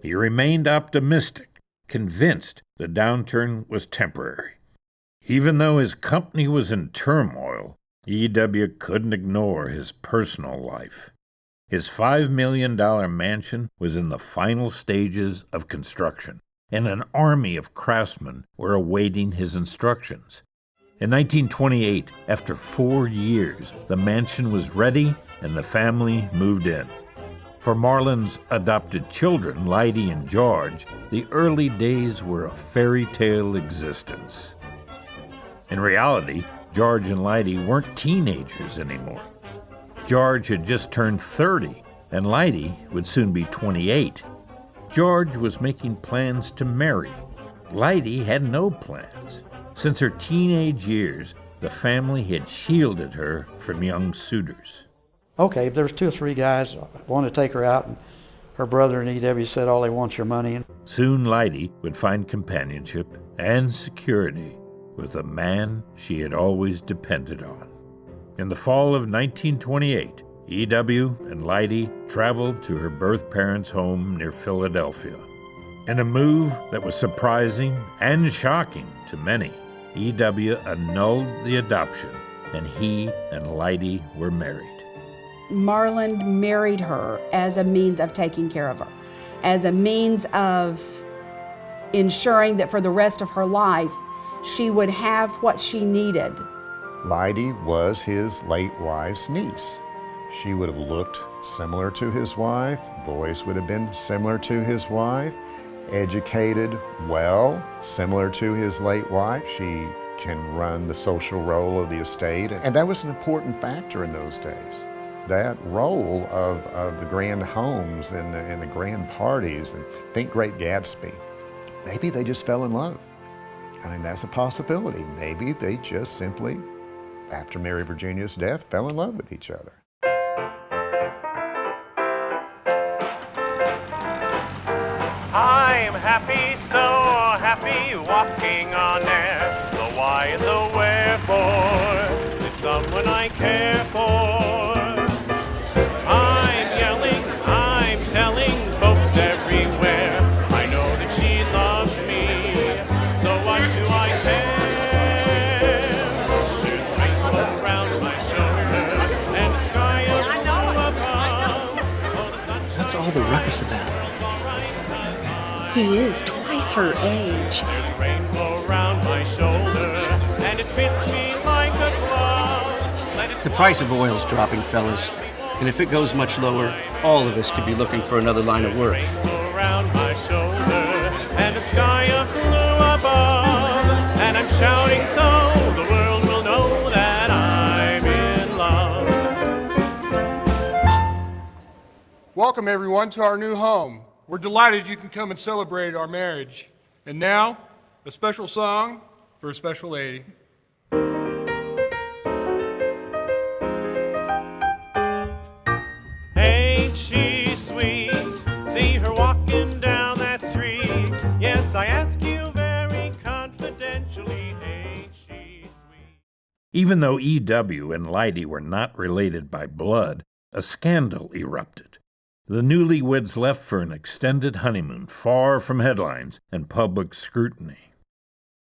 He remained optimistic, convinced the downturn was temporary. Even though his company was in turmoil, E.W. couldn't ignore his personal life. His $5 million mansion was in the final stages of construction, and an army of craftsmen were awaiting his instructions. In 1928, after 4 years, the mansion was ready and the family moved in. For Marland's adopted children, Lyde and George, the early days were a fairy tale existence. In reality, George and Lyde weren't teenagers anymore. George had just turned 30, and Lyde would soon be 28. George was making plans to marry. Lyde had no plans. Since her teenage years, the family had shielded her from young suitors. Okay, if there was 2 or 3 guys wanted to take her out, and her brother and E.W. said all they want your money. Soon Lyde would find companionship and security with a man she had always depended on. In the fall of 1928, E.W. and Lyde traveled to her birth parents' home near Philadelphia. In a move that was surprising and shocking to many, E.W. annulled the adoption, and he and Lyde were married. Marland married her as a means of taking care of her, as a means of ensuring that for the rest of her life, she would have what she needed. Lyde was his late wife's niece. She would have looked similar to his wife, voice would have been similar to his wife, educated well, similar to his late wife. She can run the social role of the estate, and that was an important factor in those days. That role of the grand homes and the grand parties, and think Great Gatsby. Maybe they just fell in love. I mean, that's a possibility. Maybe they just simply, after Mary Virginia's death, fell in love with each other. I'm happy, so happy, walking on air. The why and the wherefore is someone I care for. I'm yelling, I'm telling folks everywhere. I know that she loves me, so what do I care? There's a rainbow around my shoulder and the sky above. What's all the ruckus about? He is twice her age. There's a rainbow around my shoulder and it fits me like a glove. The price of oil's dropping, fellas. And if it goes much lower, all of us could be looking for another line of work. Rainbow around my shoulder and a sky of blue above. And I'm shouting so the world will know that I'm in love. Welcome everyone to our new home. We're delighted you can come and celebrate our marriage. And now, a special song for a special lady. Ain't she sweet? See her walking down that street. Yes, I ask you very confidentially, ain't she sweet? Even though E.W. and Lyde were not related by blood, a scandal erupted. The newlyweds left for an extended honeymoon, far from headlines and public scrutiny.